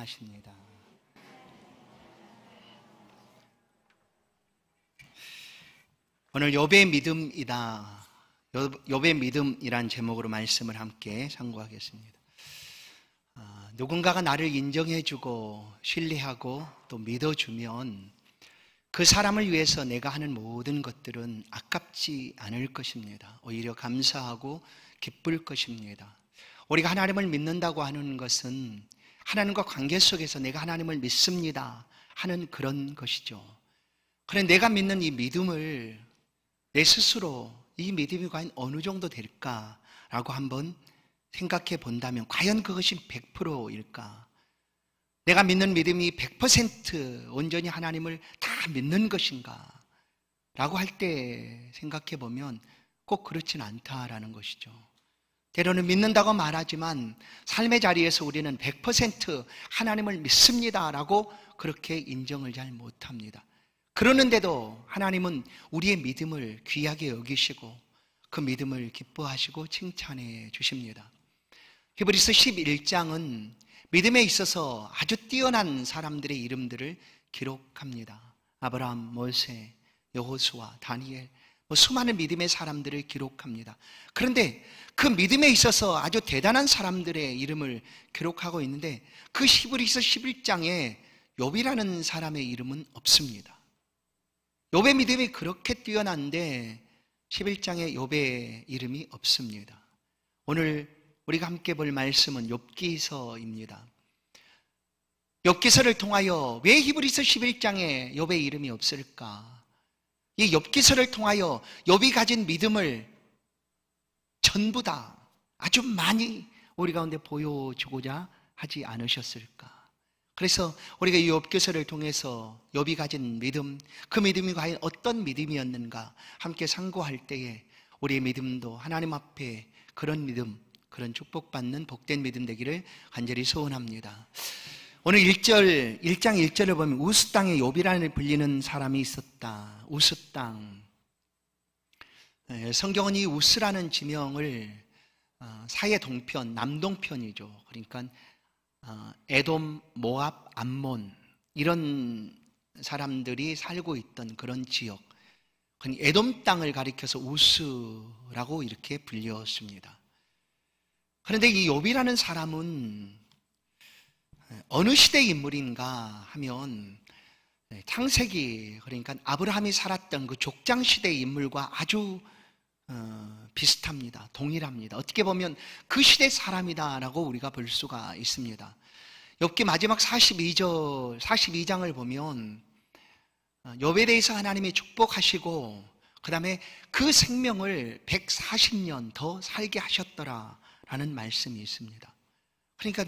안녕하십니다. 오늘 욥의 믿음이다. 욥의 믿음이란 제목으로 말씀을 함께 상고하겠습니다. 누군가가 나를 인정해주고 신뢰하고 또 믿어주면 그 사람을 위해서 내가 하는 모든 것들은 아깝지 않을 것입니다. 오히려 감사하고 기쁠 것입니다. 우리가 하나님을 믿는다고 하는 것은 하나님과 관계 속에서 내가 하나님을 믿습니다 하는 그런 것이죠. 그런데 내가 믿는 이 믿음을 내 스스로 이 믿음이 과연 어느 정도 될까라고 한번 생각해 본다면 과연 그것이 100%일까? 내가 믿는 믿음이 100% 온전히 하나님을 다 믿는 것인가? 라고 할 때 생각해 보면 꼭 그렇진 않다라는 것이죠. 때로는 믿는다고 말하지만 삶의 자리에서 우리는 100% 하나님을 믿습니다라고 그렇게 인정을 잘 못합니다. 그러는데도 하나님은 우리의 믿음을 귀하게 여기시고 그 믿음을 기뻐하시고 칭찬해 주십니다. 히브리서 11장은 믿음에 있어서 아주 뛰어난 사람들의 이름들을 기록합니다. 아브라함, 모세, 여호수아, 다니엘, 수많은 믿음의 사람들을 기록합니다. 그런데 그 믿음에 있어서 아주 대단한 사람들의 이름을 기록하고 있는데 그 히브리서 11장에 욥이라는 사람의 이름은 없습니다. 욥의 믿음이 그렇게 뛰어난데 11장에 욥의 이름이 없습니다. 오늘 우리가 함께 볼 말씀은 욥기서입니다. 욥기서를 통하여 왜 히브리서 11장에 욥의 이름이 없을까? 이 욥기서를 통하여 욥이 가진 믿음을 전부 다 아주 많이 우리 가운데 보여주고자 하지 않으셨을까? 그래서 우리가 이 욥기서를 통해서 욥이 가진 믿음, 그 믿음이 과연 어떤 믿음이었는가 함께 상고할 때에 우리의 믿음도 하나님 앞에 그런 믿음, 그런 축복받는 복된 믿음 되기를 간절히 소원합니다. 오늘 1장 1절을 보면 우스 땅에 욥이라는 불리는 사람이 있었다. 우스 땅. 성경은 이 우스라는 지명을 사해 동편, 남동편이죠. 그러니까 에돔, 모압, 암몬 이런 사람들이 살고 있던 그런 지역, 에돔 땅을 가리켜서 우스라고 이렇게 불렸습니다. 그런데 이 욥이라는 사람은 어느 시대의 인물인가 하면 창세기, 그러니까 아브라함이 살았던 그 족장 시대의 인물과 아주 비슷합니다. 동일합니다. 어떻게 보면 그 시대 사람이다라고 우리가 볼 수가 있습니다. 욥기 마지막 42장을 보면 욥에 대해서 하나님이 축복하시고 그 다음에 그 생명을 140년 더 살게 하셨더라라는 말씀이 있습니다. 그러니까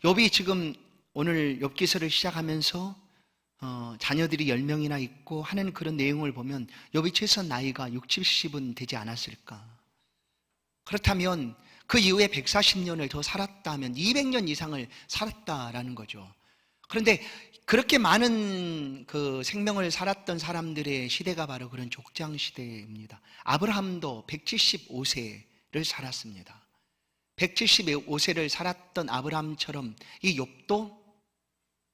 욥이 지금 오늘 욥기서를 시작하면서 자녀들이 10명이나 있고 하는 그런 내용을 보면 욥이 최소 나이가 60, 70은 되지 않았을까? 그렇다면 그 이후에 140년을 더 살았다면 200년 이상을 살았다라는 거죠. 그런데 그렇게 많은 그 생명을 살았던 사람들의 시대가 바로 그런 족장 시대입니다. 아브라함도 175세를 살았습니다. 175세를 살았던 아브라함처럼 이 욥도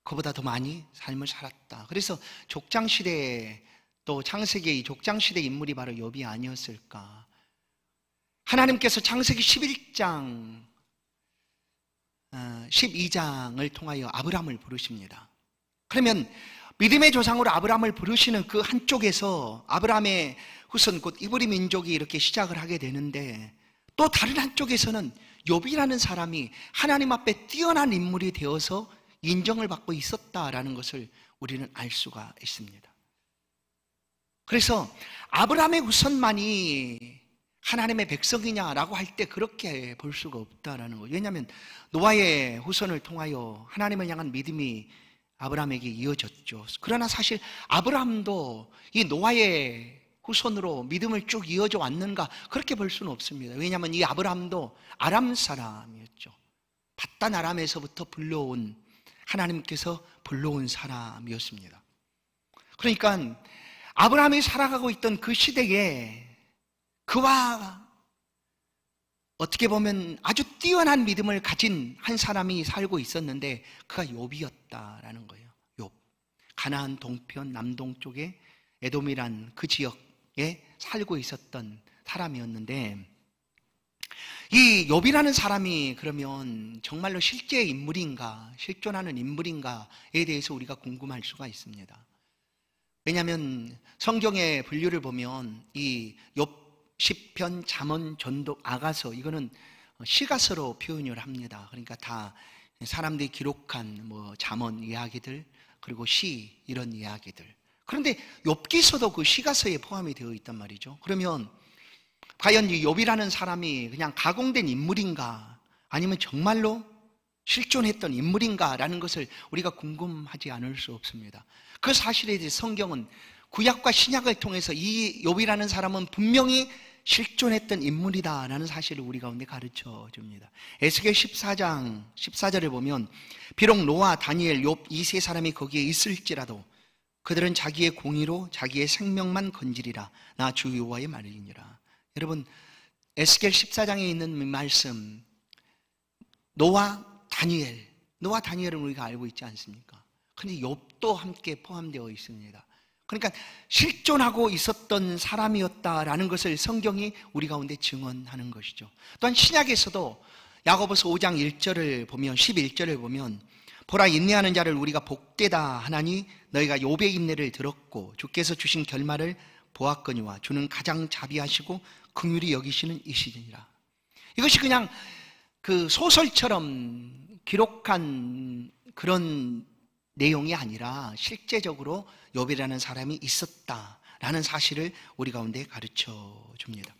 그보다 더 많이 삶을 살았다. 그래서 족장 시대에 또 창세기의 이 족장 시대 인물이 바로 욥이 아니었을까? 하나님께서 창세기 11장 12장을 통하여 아브라함을 부르십니다. 그러면 믿음의 조상으로 아브라함을 부르시는 그 한쪽에서 아브라함의 후손 곧 이브리 민족이 이렇게 시작을 하게 되는데 또 다른 한쪽에서는 욥이라는 사람이 하나님 앞에 뛰어난 인물이 되어서 인정을 받고 있었다라는 것을 우리는 알 수가 있습니다. 그래서 아브라함의 후손만이 하나님의 백성이냐라고 할 때 그렇게 볼 수가 없다라는 거예요. 왜냐하면 노아의 후손을 통하여 하나님을 향한 믿음이 아브라함에게 이어졌죠. 그러나 사실 아브라함도 이 노아의 후손으로 믿음을 쭉 이어져 왔는가 그렇게 볼 수는 없습니다. 왜냐하면 이 아브라함도 아람 사람이었죠. 밧단 아람에서부터 불러온 하나님께서 불러온 사람이었습니다. 그러니까 아브라함이 살아가고 있던 그 시대에 그와 어떻게 보면 아주 뛰어난 믿음을 가진 한 사람이 살고 있었는데 그가 욥이었다라는 거예요. 욥. 가나안 동편 남동쪽에 에돔이란 그 지역에 살고 있었던 사람이었는데, 이 욥이라는 사람이 그러면 정말로 실제 인물인가, 실존하는 인물인가에 대해서 우리가 궁금할 수가 있습니다. 왜냐하면 성경의 분류를 보면 이 욥 시편, 잠언, 전도, 아가서, 이거는 시가서로 표현을 합니다. 그러니까 다 사람들이 기록한 잠언 이야기들, 그리고 시, 이런 이야기들. 그런데 욥기서도 그 시가서에 포함이 되어 있단 말이죠. 그러면 과연 이 욥이라는 사람이 그냥 가공된 인물인가, 아니면 정말로 실존했던 인물인가라는 것을 우리가 궁금하지 않을 수 없습니다. 그 사실에 대해 성경은 구약과 신약을 통해서 이 욥이라는 사람은 분명히 실존했던 인물이다라는 사실을 우리 가운데 가르쳐 줍니다. 에스겔 14장 14절을 보면 비록 노아, 다니엘, 욥 이 세 사람이 거기에 있을지라도 그들은 자기의 공의로 자기의 생명만 건지리라. 나 주 여호와의 말이니라. 여러분, 에스겔 14장에 있는 말씀, 노아, 다니엘은 우리가 알고 있지 않습니까? 그런데 욥도 함께 포함되어 있습니다. 그러니까 실존하고 있었던 사람이었다라는 것을 성경이 우리 가운데 증언하는 것이죠. 또한 신약에서도 야고보서 5장 1절을 보면, 11절을 보면 보라, 인내하는 자를 우리가 복되다 하나니 너희가 욥의 인내를 들었고 주께서 주신 결말을 보았거니와 주는 가장 자비하시고 긍휼히 여기시는 이시니라. 이것이 그냥 그 소설처럼 기록한 그런 내용이 아니라 실제적으로 욥이라는 사람이 있었다라는 사실을 우리 가운데 가르쳐 줍니다.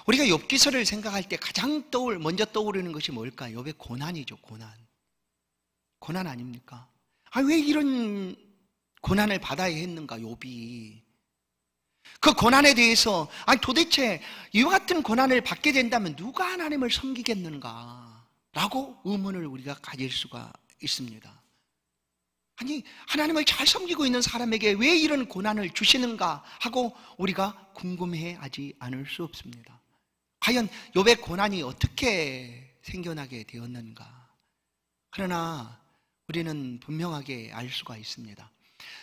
우리가 욥기서를 생각할 때 가장 먼저 떠오르는 것이 뭘까요? 욥의 고난이죠. 고난 아닙니까? 왜 이런 고난을 받아야 했는가, 욥이. 그 고난에 대해서 도대체 이와 같은 고난을 받게 된다면 누가 하나님을 섬기겠는가 라고 의문을 우리가 가질 수가 있습니다. 하나님을 잘 섬기고 있는 사람에게 왜 이런 고난을 주시는가 하고 우리가 궁금해하지 않을 수 없습니다. 과연 욥의 고난이 어떻게 생겨나게 되었는가? 그러나 우리는 분명하게 알 수가 있습니다.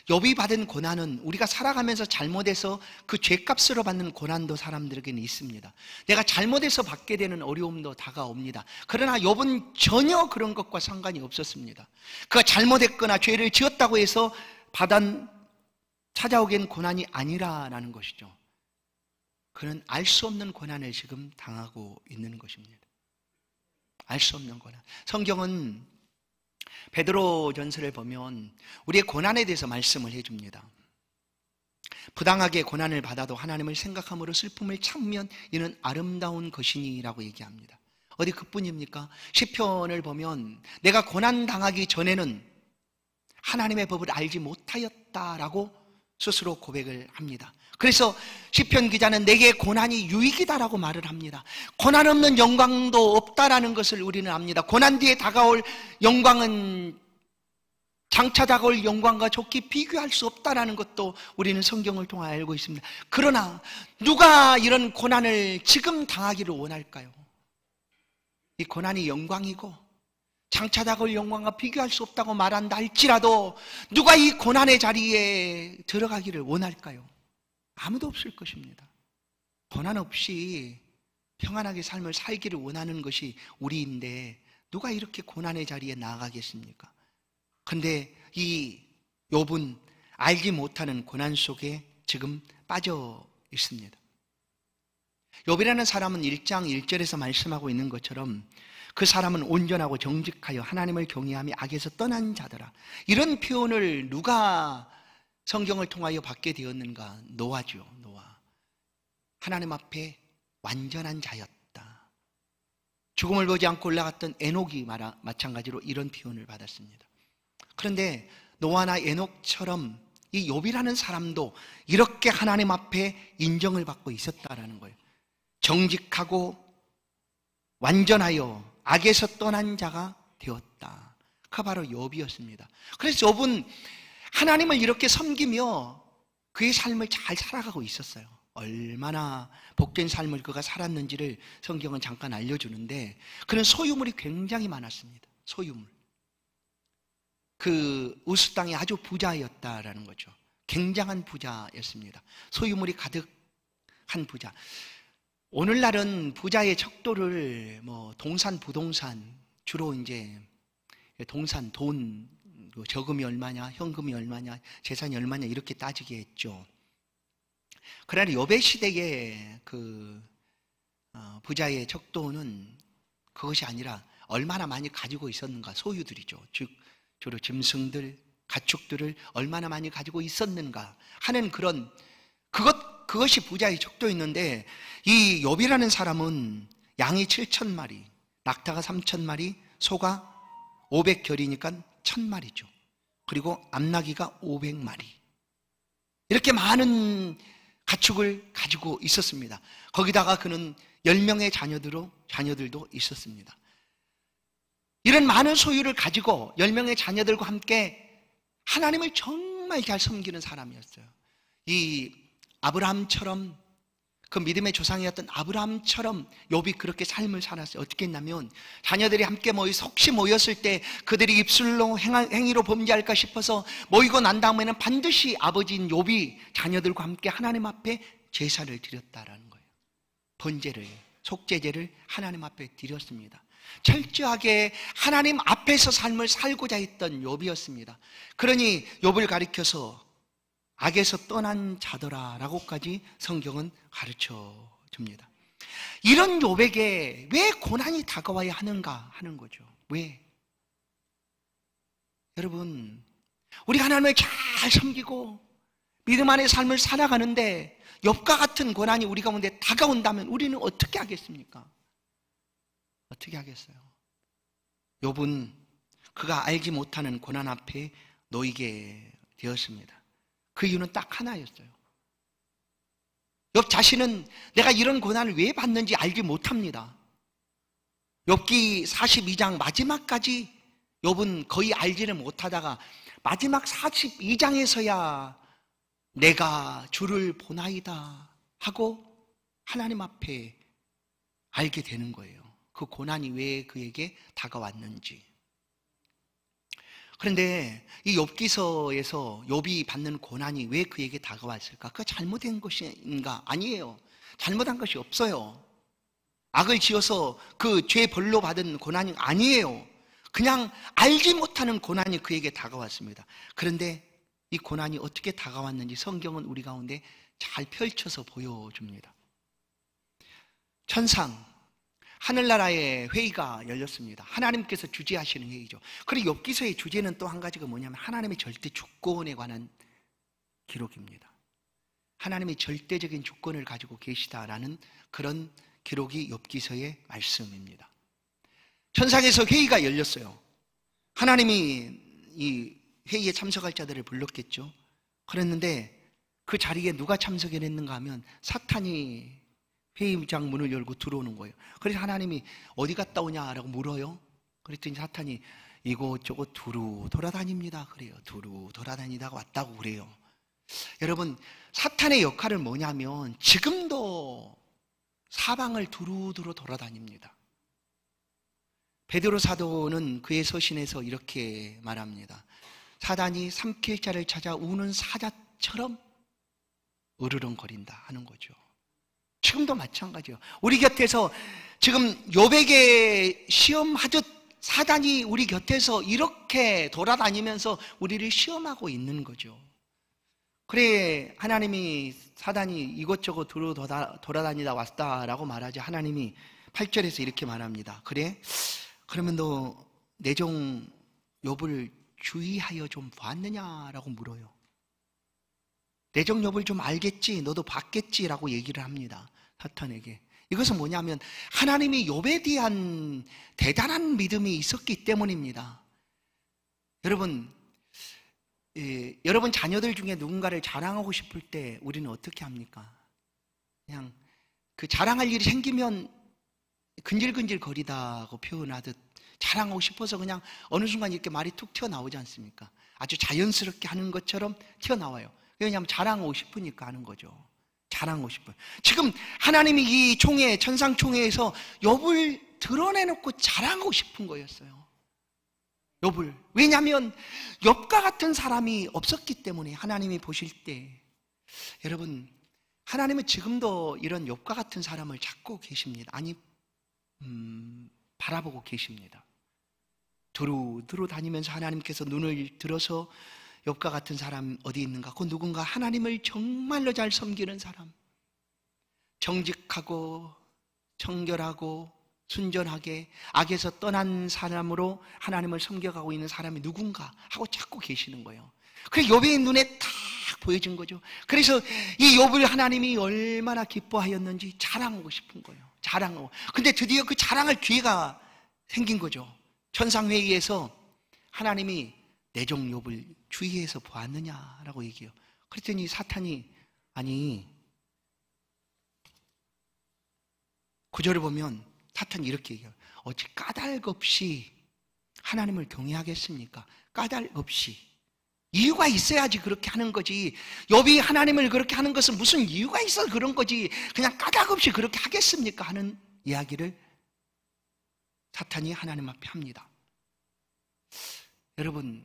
욥이 받은 고난은 우리가 살아가면서 잘못해서 그 죄값으로 받는 고난도 사람들에게는 있습니다. 내가 잘못해서 받게 되는 어려움도 다가옵니다. 그러나 욥은 전혀 그런 것과 상관이 없었습니다. 그가 잘못했거나 죄를 지었다고 해서 찾아오게 고난이 아니라는 것이죠. 그는 알 수 없는 고난을 지금 당하고 있는 것입니다. 알 수 없는 고난. 성경은 베드로 전서를 보면 우리의 고난에 대해서 말씀을 해줍니다. 부당하게 고난을 받아도 하나님을 생각함으로 슬픔을 참으면 이는 아름다운 것이니라고 얘기합니다. 어디 그뿐입니까? 시편을 보면 내가 고난 당하기 전에는 하나님의 법을 알지 못하였다라고 스스로 고백을 합니다. 그래서 시편 기자는 내게 고난이 유익이다라고 말을 합니다. 고난 없는 영광도 없다라는 것을 우리는 압니다. 고난 뒤에 다가올 영광은 장차 다가올 영광과 좋게 비교할 수 없다라는 것도 우리는 성경을 통해 알고 있습니다. 그러나 누가 이런 고난을 지금 당하기를 원할까요? 이 고난이 영광이고 장차 다가올 영광과 비교할 수 없다고 말한다 할지라도 누가 이 고난의 자리에 들어가기를 원할까요? 아무도 없을 것입니다. 고난 없이 평안하게 삶을 살기를 원하는 것이 우리인데 누가 이렇게 고난의 자리에 나아가겠습니까? 그런데 이 욥은 알지 못하는 고난 속에 지금 빠져 있습니다. 욥이라는 사람은 1장 1절에서 말씀하고 있는 것처럼 그 사람은 온전하고 정직하여 하나님을 경외하며 악에서 떠난 자더라. 이런 표현을 누가 성경을 통하여 받게 되었는가? 노아죠. 노아. 하나님 앞에 완전한 자였다. 죽음을 보지 않고 올라갔던 에녹이 마찬가지로 이런 표현을 받았습니다. 그런데 노아나 에녹처럼 이 욥이라는 사람도 이렇게 하나님 앞에 인정을 받고 있었다라는 거예요. 정직하고 완전하여 악에서 떠난 자가 되었다. 그가 바로 욥이었습니다. 그래서 욥은 하나님을 이렇게 섬기며 그의 삶을 잘 살아가고 있었어요. 얼마나 복된 삶을 그가 살았는지를 성경은 잠깐 알려주는데, 그는 소유물이 굉장히 많았습니다. 소유물. 그 우스 땅에 아주 부자였다라는 거죠. 굉장한 부자였습니다. 소유물이 가득한 부자. 오늘날은 부자의 척도를 동산, 부동산, 주로 이제 동산, 돈, 저금이 얼마냐, 현금이 얼마냐, 재산이 얼마냐 이렇게 따지게 했죠. 그러나 욥의 시대의 그 부자의 척도는 그것이 아니라 얼마나 많이 가지고 있었는가, 소유들이죠. 즉 주로 짐승들, 가축들을 얼마나 많이 가지고 있었는가 하는 그것이 부자의 척도였는데, 이 욥이라는 사람은 양이 7,000마리, 낙타가 3,000마리, 소가 500결이니까 1,000마리죠. 그리고 암나귀가 500마리. 이렇게 많은 가축을 가지고 있었습니다. 거기다가 그는 10명의 자녀들도 있었습니다. 이런 많은 소유를 가지고 10명의 자녀들과 함께 하나님을 정말 잘 섬기는 사람이었어요. 이 아브라함처럼, 그 믿음의 조상이었던 아브라함처럼 욥이 그렇게 삶을 살았어요. 어떻게 했냐면, 자녀들이 함께 혹시 모였을 때 그들이 입술로 행위로 범죄할까 싶어서 모이고 난 다음에는 반드시 아버지인 욥이 자녀들과 함께 하나님 앞에 제사를 드렸다라는 거예요. 번제를, 속죄제를 하나님 앞에 드렸습니다. 철저하게 하나님 앞에서 삶을 살고자 했던 욥이었습니다. 그러니 욥을 가리켜서 악에서 떠난 자더라 라고까지 성경은 가르쳐 줍니다. 이런 욥에게 왜 고난이 다가와야 하는가 하는 거죠. 왜? 여러분, 우리가 하나님을 잘 섬기고 믿음 안의 삶을 살아가는데 욥과 같은 고난이 우리 가운데 다가온다면 우리는 어떻게 하겠습니까? 어떻게 하겠어요? 욥은 그가 알지 못하는 고난 앞에 놓이게 되었습니다. 그 이유는 딱 하나였어요. 욥 자신은 내가 이런 고난을 왜 받는지 알지 못합니다. 욥기 42장 마지막까지 욥은 거의 알지를 못하다가 마지막 42장에서야 내가 주를 보나이다 하고 하나님 앞에 알게 되는 거예요. 그 고난이 왜 그에게 다가왔는지. 그런데 이 욥기서에서 욥이 받는 고난이 왜 그에게 다가왔을까? 그가 잘못된 것인가? 아니에요. 잘못한 것이 없어요. 악을 지어서 그 죄 벌로 받은 고난이 아니에요. 그냥 알지 못하는 고난이 그에게 다가왔습니다. 그런데 이 고난이 어떻게 다가왔는지 성경은 우리 가운데 잘 펼쳐서 보여줍니다. 천상 하늘나라의 회의가 열렸습니다. 하나님께서 주재하시는 회의죠. 그리고 욥기서의 주제는 또 한 가지가 뭐냐면 하나님의 절대 주권에 관한 기록입니다. 하나님의 절대적인 주권을 가지고 계시다라는 그런 기록이 욥기서의 말씀입니다. 천상에서 회의가 열렸어요. 하나님이 이 회의에 참석할 자들을 불렀겠죠. 그랬는데 그 자리에 누가 참석했는가 하면 사탄이 회의장 문을 열고 들어오는 거예요. 그래서 하나님이 어디 갔다 오냐라고 물어요. 그랬더니 사탄이 이곳저곳 두루 돌아다닙니다. 그래요. 두루 돌아다니다가 왔다고 그래요. 여러분, 사탄의 역할은 뭐냐면 지금도 사방을 두루두루 돌아다닙니다. 베드로 사도는 그의 서신에서 이렇게 말합니다. 사단이 삼킬 자를 찾아 우는 사자처럼 으르렁거린다 하는 거죠. 지금도 마찬가지예요. 우리 곁에서 지금 욥에게 시험하듯 사단이 우리 곁에서 이렇게 돌아다니면서 우리를 시험하고 있는 거죠. 그래, 하나님이 사단이 이것저것 돌아다니다 왔다라고 말하지, 하나님이 8절에서 이렇게 말합니다. 그래? 그러면 너 내 종 욥을 주의하여 좀 보았느냐라고 물어요. 내 종 욥을 좀 알겠지, 너도 봤겠지라고 얘기를 합니다. 사탄에게. 이것은 뭐냐면 하나님이 욥에 대한 대단한 믿음이 있었기 때문입니다. 여러분, 여러분 자녀들 중에 누군가를 자랑하고 싶을 때 우리는 어떻게 합니까? 그냥 그 자랑할 일이 생기면 근질근질 거리다고 표현하듯 자랑하고 싶어서 그냥 어느 순간 이렇게 말이 툭 튀어나오지 않습니까? 아주 자연스럽게 하는 것처럼 튀어나와요. 왜냐하면 자랑하고 싶으니까 하는 거죠. 자랑하고 싶어요. 지금 하나님이 이 총회, 천상총회에서 욥을 드러내놓고 자랑하고 싶은 거였어요. 욥을. 왜냐하면 욥과 같은 사람이 없었기 때문에 하나님이 보실 때, 여러분, 하나님은 지금도 이런 욥과 같은 사람을 찾고 계십니다. 아니, 바라보고 계십니다. 두루두루 다니면서 하나님께서 눈을 들어서 욥과 같은 사람 어디 있는가? 그 누군가 하나님을 정말로 잘 섬기는 사람, 정직하고 청결하고 순전하게 악에서 떠난 사람으로 하나님을 섬겨가고 있는 사람이 누군가 하고 찾고 계시는 거예요. 그래서 욥의 눈에 딱 보여진 거죠. 그래서 이 욥을 하나님이 얼마나 기뻐하였는지 자랑하고 싶은 거예요. 자랑하고. 근데 드디어 그 자랑할 기회가 생긴 거죠. 천상회의에서 하나님이 내 종 욥을 주의해서 보았느냐라고 얘기해요. 그랬더니 사탄이, 아니, 구절을 보면 사탄이 이렇게 얘기해요. 어찌 까닭 없이 하나님을 경외하겠습니까? 까닭 없이. 이유가 있어야지 그렇게 하는 거지. 욥이 하나님을 그렇게 하는 것은 무슨 이유가 있어서 그런 거지. 그냥 까닭 없이 그렇게 하겠습니까? 하는 이야기를 사탄이 하나님 앞에 합니다. 여러분,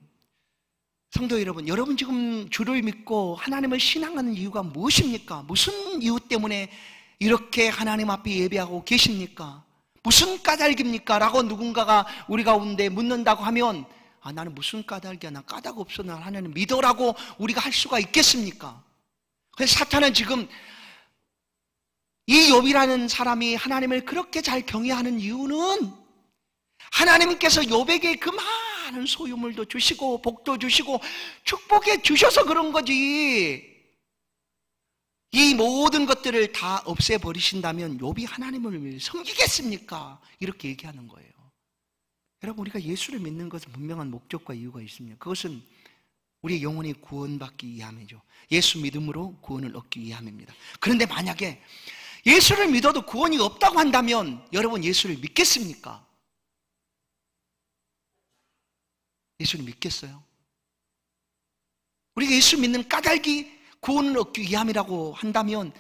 성도 여러분, 여러분 지금 주를 믿고 하나님을 신앙하는 이유가 무엇입니까? 무슨 이유 때문에 이렇게 하나님 앞에 예배하고 계십니까? 무슨 까닭입니까? 라고 누군가가 우리 가운데 묻는다고 하면, 아, 나는 무슨 까닭이야? 난 까닭 없어. 난 하나님 믿어라고 우리가 할 수가 있겠습니까? 그래서 사탄은 지금 이 욥이라는 사람이 하나님을 그렇게 잘 경외하는 이유는 하나님께서 욥에게 그 많은 소유물도 주시고 복도 주시고 축복해 주셔서 그런 거지. 이 모든 것들을 다 없애버리신다면 욥이 하나님을 섬기겠습니까? 이렇게 얘기하는 거예요. 여러분, 우리가 예수를 믿는 것은 분명한 목적과 이유가 있습니다. 그것은 우리의 영혼이 구원받기 위함이죠. 예수 믿음으로 구원을 얻기 위함입니다. 그런데 만약에 예수를 믿어도 구원이 없다고 한다면 여러분 예수를 믿겠습니까? 예수를 믿겠어요? 우리가 예수 믿는 까닭이 구원을 얻기 위함이라고 한다면,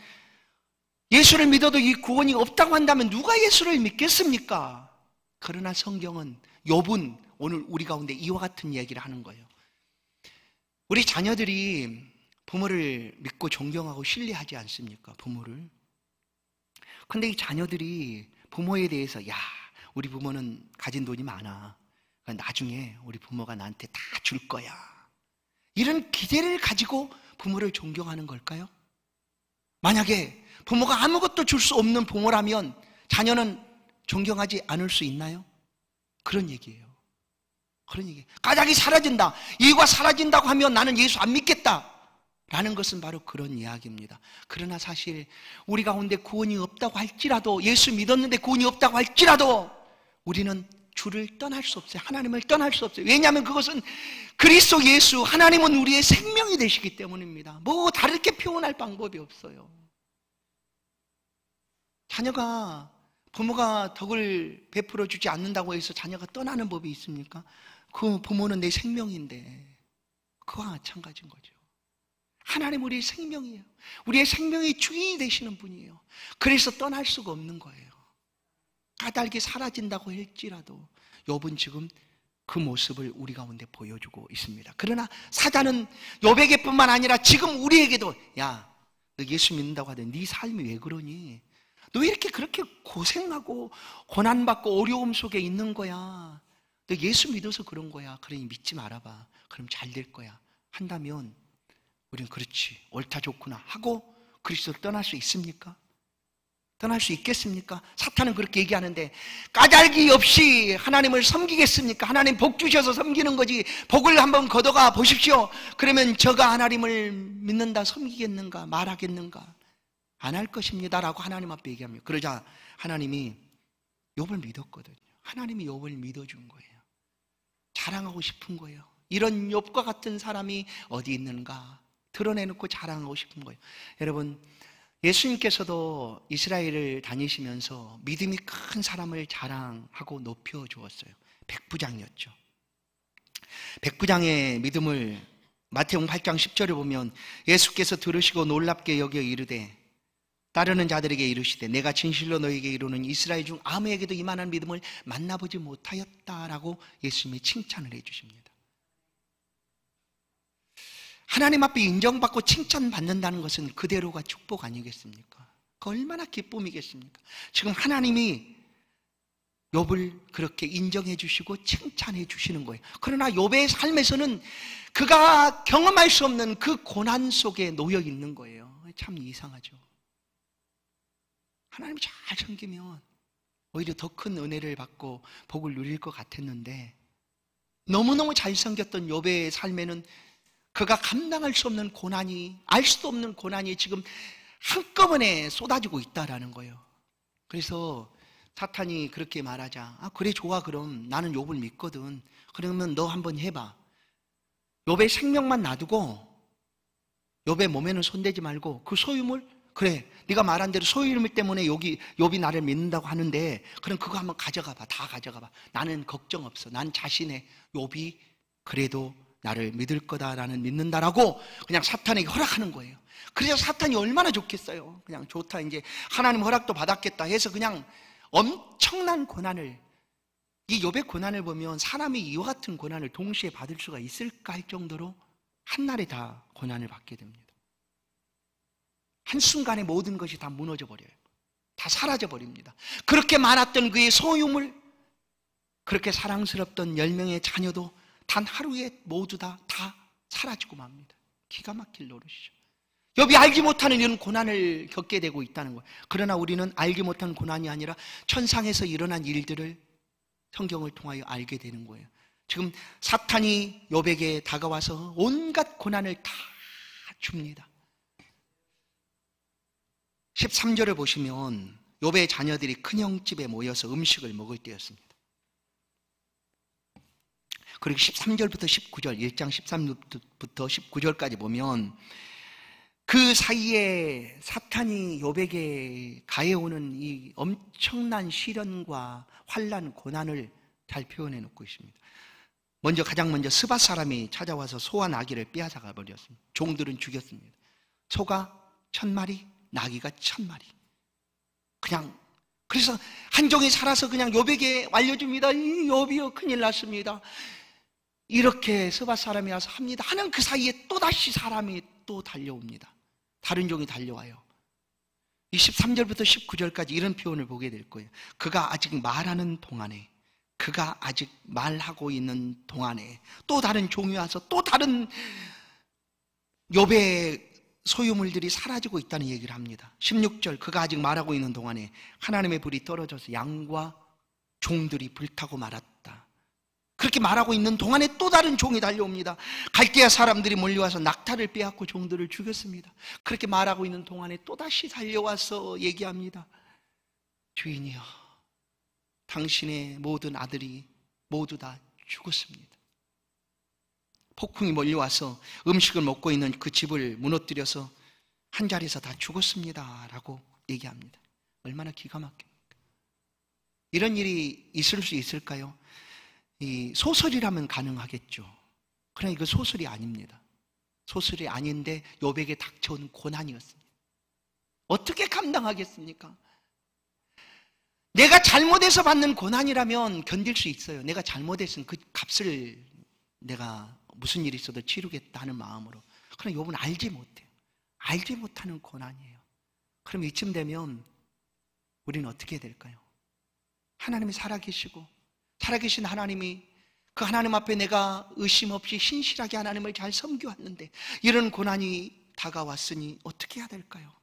예수를 믿어도 이 구원이 없다고 한다면 누가 예수를 믿겠습니까? 그러나 성경은, 욥은 오늘 우리 가운데 이와 같은 이야기를 하는 거예요. 우리 자녀들이 부모를 믿고 존경하고 신뢰하지 않습니까? 부모를. 근데 이 자녀들이 부모에 대해서, 야, 우리 부모는 가진 돈이 많아. 나중에 우리 부모가 나한테 다 줄 거야. 이런 기대를 가지고 부모를 존경하는 걸까요? 만약에 부모가 아무것도 줄 수 없는 부모라면 자녀는 존경하지 않을 수 있나요? 그런 얘기예요. 그런 얘기. 까닭이 사라진다. 이유가 사라진다고 하면 나는 예수 안 믿겠다. 라는 것은 바로 그런 이야기입니다. 그러나 사실 우리 가운데 구원이 없다고 할지라도, 예수 믿었는데 구원이 없다고 할지라도 우리는 주를 떠날 수 없어요. 하나님을 떠날 수 없어요. 왜냐하면 그것은 그리스도 예수, 하나님은 우리의 생명이 되시기 때문입니다. 뭐 다르게 표현할 방법이 없어요. 자녀가, 부모가 덕을 베풀어 주지 않는다고 해서 자녀가 떠나는 법이 있습니까? 그 부모는 내 생명인데, 그와 마찬가지인 거죠. 하나님 우리의 생명이에요. 우리의 생명의 주인이 되시는 분이에요. 그래서 떠날 수가 없는 거예요. 까닭이 사라진다고 할지라도 욥은 지금 그 모습을 우리 가운데 보여주고 있습니다. 그러나 사단은 욥에게뿐만 아니라 지금 우리에게도, 야, 너 예수 믿는다고 하더니 네 삶이 왜 그러니? 너 왜 이렇게 그렇게 고생하고 고난받고 어려움 속에 있는 거야? 너 예수 믿어서 그런 거야. 그러니 믿지 말아봐. 그럼 잘 될 거야. 한다면 우리는 그렇지, 옳다 좋구나 하고 그리스도를 떠날 수 있습니까? 떠날 수 있겠습니까? 사탄은 그렇게 얘기하는데, 까닭이 없이 하나님을 섬기겠습니까? 하나님 복 주셔서 섬기는 거지, 복을 한번 걷어가 보십시오. 그러면 저가 하나님을 믿는다 섬기겠는가 말하겠는가? 안 할 것입니다 라고 하나님 앞에 얘기합니다. 그러자 하나님이 욥을 믿었거든요. 하나님이 욥을 믿어준 거예요. 자랑하고 싶은 거예요. 이런 욥과 같은 사람이 어디 있는가 드러내놓고 자랑하고 싶은 거예요. 여러분, 예수님께서도 이스라엘을 다니시면서 믿음이 큰 사람을 자랑하고 높여주었어요. 백부장이었죠. 백부장의 믿음을 마태복음 8장 10절에 보면 예수께서 들으시고 놀랍게 여겨 이르되 따르는 자들에게 이르시되 내가 진실로 너에게 이루는 이스라엘 중 아무에게도 이만한 믿음을 만나보지 못하였다라고 예수님이 칭찬을 해주십니다. 하나님 앞에 인정받고 칭찬받는다는 것은 그대로가 축복 아니겠습니까? 그 얼마나 기쁨이겠습니까? 지금 하나님이 욥을 그렇게 인정해 주시고 칭찬해 주시는 거예요. 그러나 욥의 삶에서는 그가 경험할 수 없는 그 고난 속에 놓여 있는 거예요. 참 이상하죠. 하나님 잘 섬기면 오히려 더 큰 은혜를 받고 복을 누릴 것 같았는데 너무너무 잘 섬겼던 욥의 삶에는 그가 감당할 수 없는 고난이, 알 수도 없는 고난이 지금 한꺼번에 쏟아지고 있다라는 거예요. 그래서 사탄이 그렇게 말하자, 그래 좋아, 그럼 나는 욥을 믿거든. 그러면 너 한번 해봐. 욥의 생명만 놔두고 욥의 몸에는 손대지 말고 그 소유물, 그래 네가 말한 대로 소유물 때문에 욥이 나를 믿는다고 하는데 그럼 그거 한번 가져가봐. 다 가져가봐. 나는 걱정 없어. 난 자신의 욥이 그래도 나를 믿을 거다라는 믿는다라고 그냥 사탄에게 허락하는 거예요. 그래서 사탄이 얼마나 좋겠어요. 그냥 좋다, 이제 하나님 허락도 받았겠다 해서 그냥 엄청난 고난을, 이 욥의 고난을 보면 사람이 이와 같은 고난을 동시에 받을 수가 있을까 할 정도로 한날에 다 고난을 받게 됩니다. 한순간에 모든 것이 다 무너져 버려요. 다 사라져 버립니다. 그렇게 많았던 그의 소유물, 그렇게 사랑스럽던 10명의 자녀도 단 하루에 모두 다 사라지고 맙니다. 기가 막힐 노릇이죠. 욥이 알지 못하는 이런 고난을 겪게 되고 있다는 거예요. 그러나 우리는 알지 못한 고난이 아니라 천상에서 일어난 일들을 성경을 통하여 알게 되는 거예요. 지금 사탄이 욥에게 다가와서 온갖 고난을 다 줍니다. 13절을 보시면 욥의 자녀들이 큰형집에 모여서 음식을 먹을 때였습니다. 그리고 13절부터 19절, 1장 13부터 19절까지 보면 그 사이에 사탄이 욥에게 가해오는 이 엄청난 시련과 환난, 고난을 잘 표현해 놓고 있습니다. 가장 먼저 스밧 사람이 찾아와서 소와 나귀를 빼앗아가 버렸습니다. 종들은 죽였습니다. 소가 1000마리, 나귀가 1000마리. 그래서 한 종이 살아서 그냥 욥에게 알려줍니다. 욥이요, 큰일 났습니다. 이렇게 스밧 사람이 와서 합니다. 하는 그 사이에 또다시 사람이 또 달려옵니다. 다른 종이 달려와요. 23절부터 19절까지 이런 표현을 보게 될 거예요. 그가 아직 말하는 동안에, 그가 아직 말하고 있는 동안에 또 다른 종이 와서 또 다른 욥의 소유물들이 사라지고 있다는 얘기를 합니다. 16절, 그가 아직 말하고 있는 동안에 하나님의 불이 떨어져서 양과 종들이 불타고 말았다. 그렇게 말하고 있는 동안에 또 다른 종이 달려옵니다. 갈대아 사람들이 몰려와서 낙타를 빼앗고 종들을 죽였습니다. 그렇게 말하고 있는 동안에 또다시 달려와서 얘기합니다. 주인이여, 당신의 모든 아들이 모두 다 죽었습니다. 폭풍이 몰려와서 음식을 먹고 있는 그 집을 무너뜨려서 한 자리에서 다 죽었습니다 라고 얘기합니다. 얼마나 기가 막힙니까? 이런 일이 있을 수 있을까요? 이 소설이라면 가능하겠죠. 그러나 이거 소설이 아닙니다. 소설이 아닌데 욥에게 닥쳐온 고난이었습니다. 어떻게 감당하겠습니까? 내가 잘못해서 받는 고난이라면 견딜 수 있어요. 내가 잘못했으면 그 값을 내가 무슨 일이 있어도 치르겠다 하는 마음으로. 그러나 욥은 알지 못해요. 알지 못하는 고난이에요. 그럼 이쯤 되면 우리는 어떻게 해야 될까요? 하나님이 살아계신 하나님이, 그 하나님 앞에 내가 의심 없이 신실하게 하나님을 잘 섬겨왔는데 이런 고난이 다가왔으니 어떻게 해야 될까요?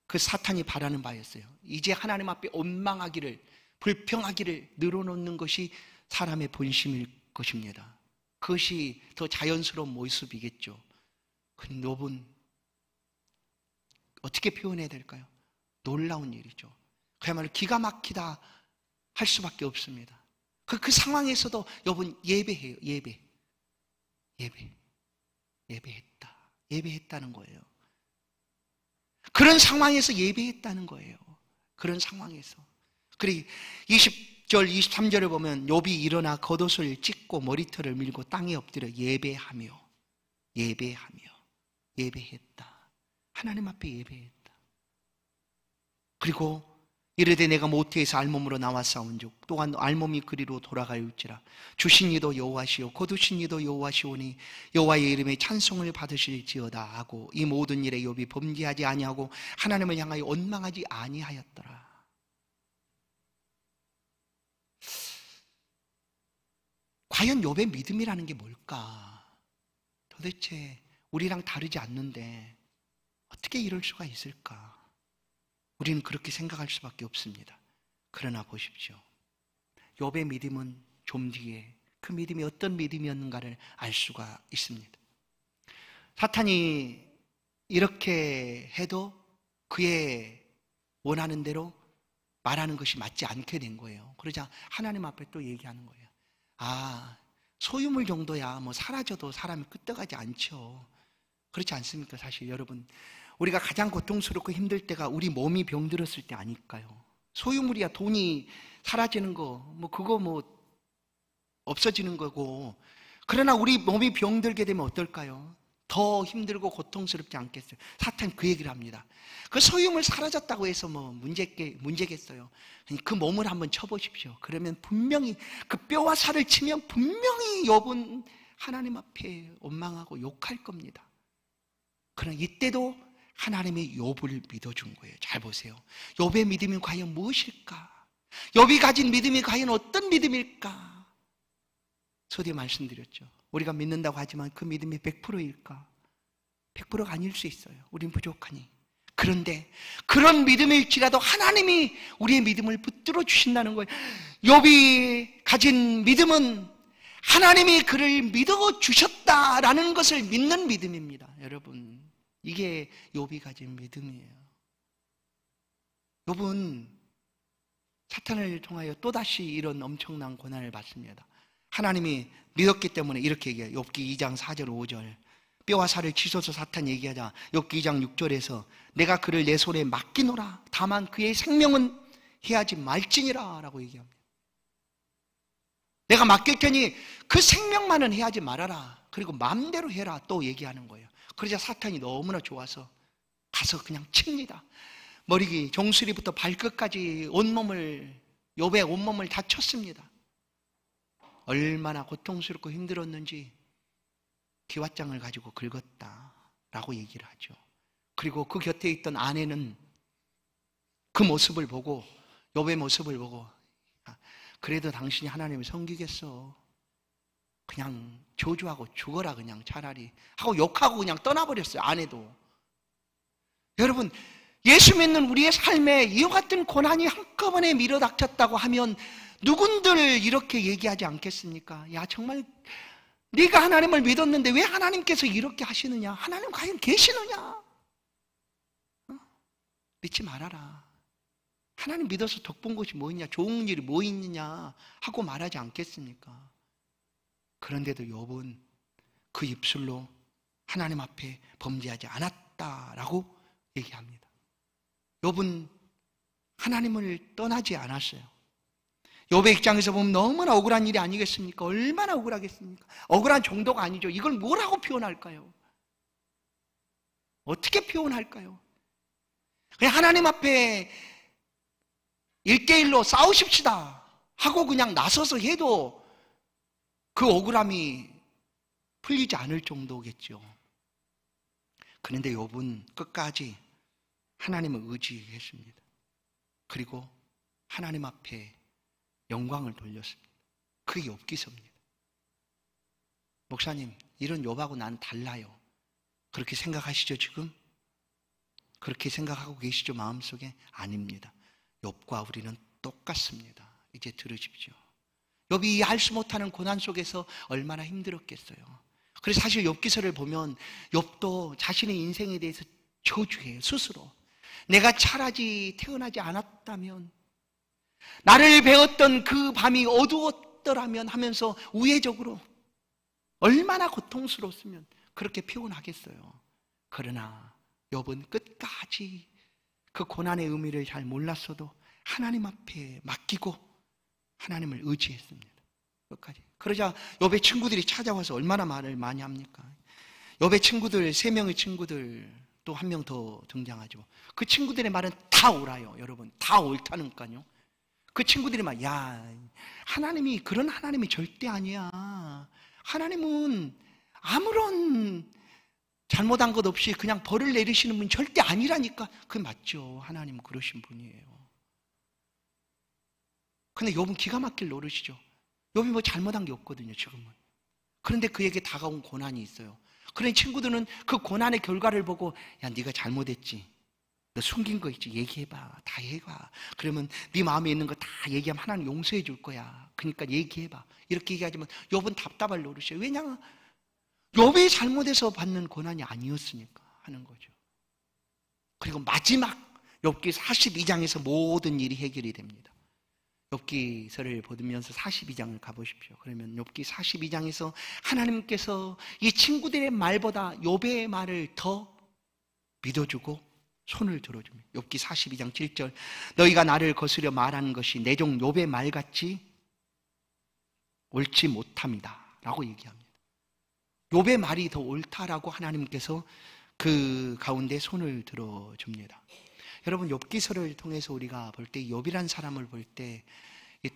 그 사탄이 바라는 바였어요. 이제 하나님 앞에 원망하기를, 불평하기를 늘어놓는 것이 사람의 본심일 것입니다. 그것이 더 자연스러운 모습이겠죠. 그런데 욥은 어떻게 표현해야 될까요? 놀라운 일이죠. 그야말로 기가 막히다 할 수밖에 없습니다. 그 상황에서도 욥은 예배해요. 예배했다는 거예요. 그런 상황에서 예배했다는 거예요. 그런 상황에서. 그리고 20절, 23절을 보면 욥이 일어나 겉옷을 찢고 머리털을 밀고 땅에 엎드려 예배했다. 하나님 앞에 예배했다. 그리고 이르되 내가 모태에서 알몸으로 나왔사온즉 또한 알몸이 그리로 돌아갈지라. 주신 이도 여호와시오 거두신 이도 여호와시오니 여호와의 이름에 찬송을 받으실지어다 하고 이 모든 일에 욥이 범죄하지 아니하고 하나님을 향하여 원망하지 아니하였더라. 과연 욥의 믿음이라는 게 뭘까? 도대체 우리랑 다르지 않는데 어떻게 이럴 수가 있을까? 우리는 그렇게 생각할 수밖에 없습니다. 그러나 보십시오. 욥의 믿음은 좀 뒤에 그 믿음이 어떤 믿음이었는가를 알 수가 있습니다. 사탄이 이렇게 해도 그의 원하는 대로 말하는 것이 맞지 않게 된 거예요. 그러자 하나님 앞에 또 얘기하는 거예요. 아, 소유물 정도야 뭐 사라져도 사람이 끄떡하지 않죠. 그렇지 않습니까? 사실 여러분, 우리가 가장 고통스럽고 힘들 때가 우리 몸이 병들었을 때 아닐까요? 소유물이야 돈이 사라지는 거, 뭐 그거 뭐 없어지는 거고. 그러나 우리 몸이 병들게 되면 어떨까요? 더 힘들고 고통스럽지 않겠어요? 사탄이 그 얘기를 합니다. 그 소유물 사라졌다고 해서 뭐 문제겠어요? 그 몸을 한번 쳐보십시오. 그러면 분명히 그 뼈와 살을 치면 분명히 욥은 하나님 앞에 원망하고 욕할 겁니다. 그러나 이때도 하나님이 욥을 믿어준 거예요. 잘 보세요. 욥의 믿음이 과연 무엇일까? 욥이 가진 믿음이 과연 어떤 믿음일까? 서두에 말씀드렸죠. 우리가 믿는다고 하지만 그 믿음이 100%일까? 100%가 아닐 수 있어요. 우린 부족하니. 그런데 그런 믿음일지라도 하나님이 우리의 믿음을 붙들어 주신다는 거예요. 욥이 가진 믿음은 하나님이 그를 믿어 주셨다라는 것을 믿는 믿음입니다. 여러분, 이게 욥이 가진 믿음이에요. 욥은 사탄을 통하여 또다시 이런 엄청난 고난을 받습니다. 하나님이 믿었기 때문에 이렇게 얘기해요. 욥기 2장 4절 5절. 뼈와 살을 치소서 사탄 얘기하자. 욥기 2장 6절에서 내가 그를 내 손에 맡기노라. 다만 그의 생명은 해하지 말지니라 라고 얘기합니다. 내가 맡길 테니 그 생명만은 해하지 말아라. 그리고 마음대로 해라 또 얘기하는 거예요. 그러자 사탄이 너무나 좋아서 가서 그냥 칩니다. 머리 종수리부터 발끝까지 욥의 온몸을 다 쳤습니다. 얼마나 고통스럽고 힘들었는지 기왓장을 가지고 긁었다라고 얘기를 하죠. 그리고 그 곁에 있던 아내는 그 모습을 보고, 욥의 모습을 보고, 그래도 당신이 하나님을 섬기겠어. 그냥 저주하고 죽어라 그냥 차라리 하고 욕하고 그냥 떠나버렸어요. 아내도. 여러분, 예수 믿는 우리의 삶에 이와 같은 고난이 한꺼번에 밀어닥쳤다고 하면 누군들 이렇게 얘기하지 않겠습니까? 야, 정말 네가 하나님을 믿었는데 왜 하나님께서 이렇게 하시느냐? 하나님 과연 계시느냐? 믿지 말아라. 하나님 믿어서 덕본 것이 뭐 있냐? 좋은 일이 뭐 있느냐? 하고 말하지 않겠습니까? 그런데도 욥은 그 입술로 하나님 앞에 범죄하지 않았다라고 얘기합니다. 욥은 하나님을 떠나지 않았어요. 욥의 입장에서 보면 너무나 억울한 일이 아니겠습니까? 얼마나 억울하겠습니까? 억울한 정도가 아니죠. 이걸 뭐라고 표현할까요? 어떻게 표현할까요? 그냥 하나님 앞에 1대1로 싸우십시다 하고 그냥 나서서 해도 그 억울함이 풀리지 않을 정도겠죠. 그런데 욥은 끝까지 하나님을 의지했습니다. 그리고 하나님 앞에 영광을 돌렸습니다. 그게 욥기서입니다. 목사님, 이런 욥하고 난 달라요. 그렇게 생각하시죠 지금? 그렇게 생각하고 계시죠 마음속에? 아닙니다. 욥과 우리는 똑같습니다. 이제 들으십시오. 욥이 알 수 못하는 고난 속에서 얼마나 힘들었겠어요. 그래서 사실 욥기서를 보면 욥도 자신의 인생에 대해서 저주해요. 스스로. 내가 차라리 태어나지 않았다면, 나를 배웠던 그 밤이 어두웠더라면 하면서 우회적으로 얼마나 고통스러웠으면 그렇게 표현하겠어요. 그러나 욥은 끝까지 그 고난의 의미를 잘 몰랐어도 하나님 앞에 맡기고 하나님을 의지했습니다. 끝까지. 그러자 욥의 친구들이 찾아와서 얼마나 말을 많이 합니까? 욥의 친구들, 3명의 친구들, 또 한 명 더 등장하죠. 그 친구들의 말은 다 옳아요. 여러분, 다 옳다니까요. 그 친구들이 막, 야, 하나님이 그런 하나님이 절대 아니야. 하나님은 아무런 잘못한 것 없이 그냥 벌을 내리시는 분이 절대 아니라니까. 그게 맞죠. 하나님은 그러신 분이에요. 근데 욥은 기가 막힐 노릇이죠. 욥이 뭐 잘못한 게 없거든요, 지금은. 그런데 그에게 다가온 고난이 있어요. 그런 친구들은 그 고난의 결과를 보고, 야, 네가 잘못했지. 너 숨긴 거 있지? 얘기해봐. 다 얘기해봐. 그러면 네 마음에 있는 거 다 얘기하면 하나님 용서해 줄 거야. 그러니까 얘기해봐. 이렇게 얘기하지만 욥은 답답할 노릇이에요. 왜냐? 욥이 잘못해서 받는 고난이 아니었으니까 하는 거죠. 그리고 마지막 욥기 42장에서 모든 일이 해결이 됩니다. 욥기서를 보면서 42장을 가보십시오. 그러면 욥기 42장에서 하나님께서 이 친구들의 말보다 욥의 말을 더 믿어주고 손을 들어줍니다. 욥기 42장 7절, 너희가 나를 거스려 말하는 것이 내 종 욥의 말같이 옳지 못합니다 라고 얘기합니다. 욥의 말이 더 옳다라고 하나님께서 그 가운데 손을 들어줍니다. 여러분, 욥기서를 통해서 우리가 볼 때 욥이란 사람을 볼 때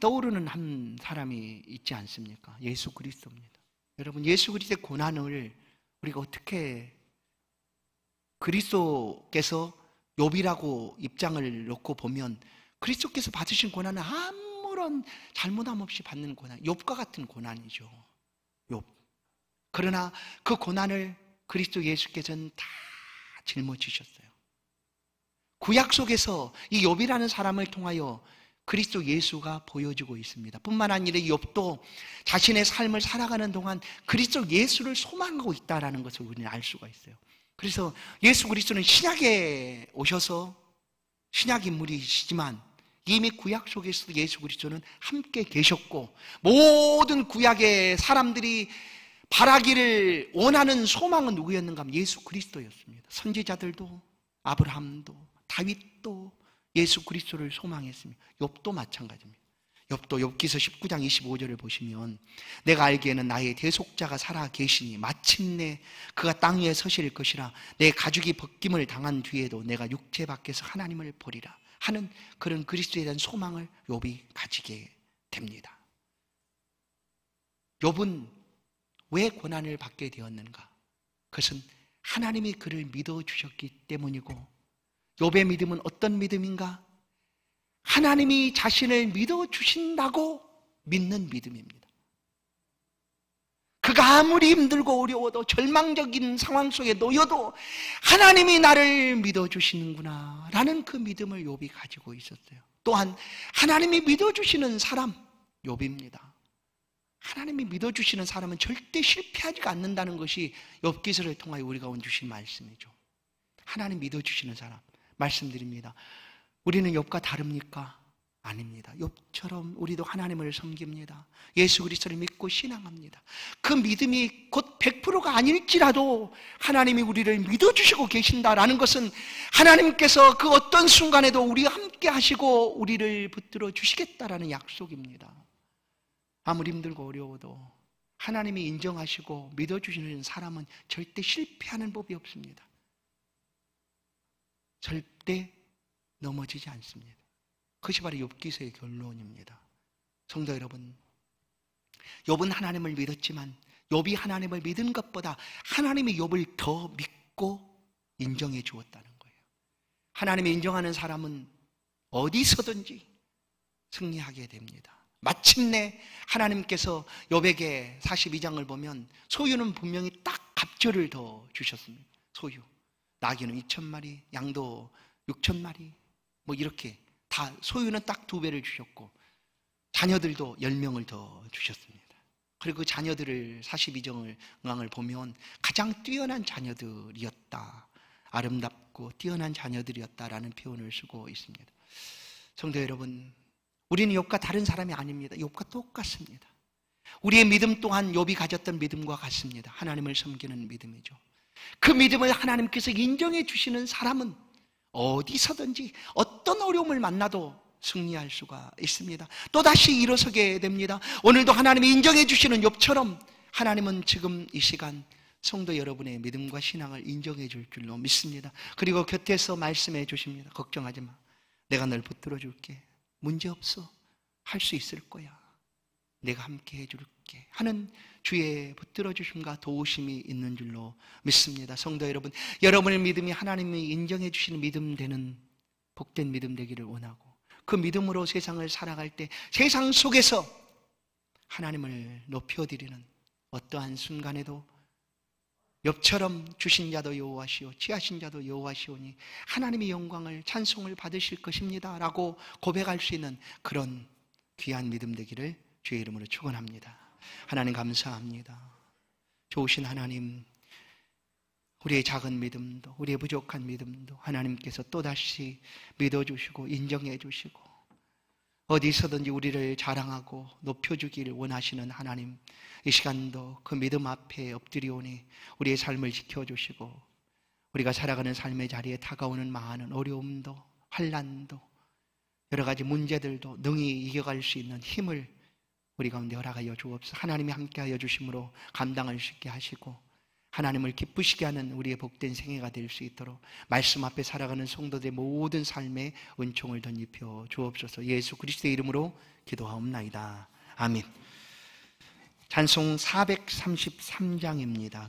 떠오르는 한 사람이 있지 않습니까? 예수 그리스도입니다. 여러분, 예수 그리스도의 고난을 우리가 어떻게, 그리스도께서 욥이라고 입장을 놓고 보면 그리스도께서 받으신 고난은 아무런 잘못함 없이 받는 고난, 욥과 같은 고난이죠. 욥. 그러나 그 고난을 그리스도 예수께서는 다 짊어지셨어요. 구약 속에서 이 욥이라는 사람을 통하여 그리스도 예수가 보여주고 있습니다. 뿐만 아니라 욥도 자신의 삶을 살아가는 동안 그리스도 예수를 소망하고 있다는 것을 우리는 알 수가 있어요. 그래서 예수 그리스도는 신약에 오셔서 신약 인물이시지만 이미 구약 속에서도 예수 그리스도는 함께 계셨고, 모든 구약의 사람들이 바라기를 원하는 소망은 누구였는가 하면 예수 그리스도였습니다. 선지자들도, 아브라함도, 다윗도 예수 그리스도를 소망했습니다. 욥도 마찬가지입니다. 욥도 욥기서 19장 25절을 보시면, 내가 알기에는 나의 대속자가 살아 계시니 마침내 그가 땅 위에 서실 것이라. 내 가죽이 벗김을 당한 뒤에도 내가 육체 밖에서 하나님을 보리라 하는 그런 그리스도에 대한 소망을 욥이 가지게 됩니다. 욥은 왜 고난을 받게 되었는가? 그것은 하나님이 그를 믿어주셨기 때문이고, 욥의 믿음은 어떤 믿음인가? 하나님이 자신을 믿어주신다고 믿는 믿음입니다. 그가 아무리 힘들고 어려워도 절망적인 상황 속에 놓여도 하나님이 나를 믿어주시는구나 라는 그 믿음을 욥이 가지고 있었어요. 또한 하나님이 믿어주시는 사람, 욥입니다. 하나님이 믿어주시는 사람은 절대 실패하지가 않는다는 것이 욥기서를 통하여 우리가 주신 말씀이죠. 하나님 믿어주시는 사람, 말씀드립니다. 우리는 욥과 다릅니까? 아닙니다. 욥처럼 우리도 하나님을 섬깁니다. 예수 그리스도를 믿고 신앙합니다. 그 믿음이 곧 100%가 아닐지라도 하나님이 우리를 믿어주시고 계신다라는 것은 하나님께서 그 어떤 순간에도 우리와 함께 하시고 우리를 붙들어 주시겠다라는 약속입니다. 아무리 힘들고 어려워도 하나님이 인정하시고 믿어주시는 사람은 절대 실패하는 법이 없습니다. 절대 넘어지지 않습니다. 그것이 바로 욥기서의 결론입니다. 성도 여러분, 욥은 하나님을 믿었지만 욥이 하나님을 믿은 것보다 하나님이 욥을 더 믿고 인정해 주었다는 거예요. 하나님이 인정하는 사람은 어디서든지 승리하게 됩니다. 마침내 하나님께서 욥에게 42장을 보면 소유는 분명히 딱 갑절을 더 주셨습니다. 소유, 나귀는 2,000마리, 양도 6,000마리, 뭐 이렇게 다 소유는 딱 2배를 주셨고, 자녀들도 10명을 더 주셨습니다. 그리고 그 자녀들을 42장을 보면 가장 뛰어난 자녀들이었다, 아름답고 뛰어난 자녀들이었다라는 표현을 쓰고 있습니다. 성도 여러분, 우리는 욥과 다른 사람이 아닙니다. 욥과 똑같습니다. 우리의 믿음 또한 욥이 가졌던 믿음과 같습니다. 하나님을 섬기는 믿음이죠. 그 믿음을 하나님께서 인정해 주시는 사람은 어디서든지 어떤 어려움을 만나도 승리할 수가 있습니다. 또다시 일어서게 됩니다. 오늘도 하나님이 인정해 주시는 욥처럼 하나님은 지금 이 시간 성도 여러분의 믿음과 신앙을 인정해 줄 줄로 믿습니다. 그리고 곁에서 말씀해 주십니다. 걱정하지 마. 내가 널 붙들어 줄게. 문제없어. 할 수 있을 거야. 내가 함께 해줄게 하는 주의 붙들어 주심과 도우심이 있는 줄로 믿습니다. 성도 여러분, 여러분의 믿음이 하나님이 인정해 주시는 믿음 되는 복된 믿음 되기를 원하고, 그 믿음으로 세상을 살아갈 때 세상 속에서 하나님을 높여드리는 어떠한 순간에도 엽처럼 주신 자도 여호와시오 취하신 자도 여호와시오니 하나님의 영광을 찬송을 받으실 것입니다 라고 고백할 수 있는 그런 귀한 믿음 되기를 주의 이름으로 축원합니다. 하나님 감사합니다. 좋으신 하나님, 우리의 작은 믿음도, 우리의 부족한 믿음도 하나님께서 또다시 믿어주시고 인정해 주시고 어디서든지 우리를 자랑하고 높여주기를 원하시는 하나님, 이 시간도 그 믿음 앞에 엎드리오니 우리의 삶을 지켜주시고 우리가 살아가는 삶의 자리에 다가오는 많은 어려움도 환난도 여러 가지 문제들도 능히 이겨갈 수 있는 힘을 우리 가운데 허락하여 주옵소서. 하나님이 함께하여 주심으로 감당할 수 있게 하시고 하나님을 기쁘시게 하는 우리의 복된 생애가 될 수 있도록 말씀 앞에 살아가는 성도들의 모든 삶에 은총을 덧입혀 주옵소서. 예수 그리스도의 이름으로 기도하옵나이다. 아멘. 찬송 433장입니다.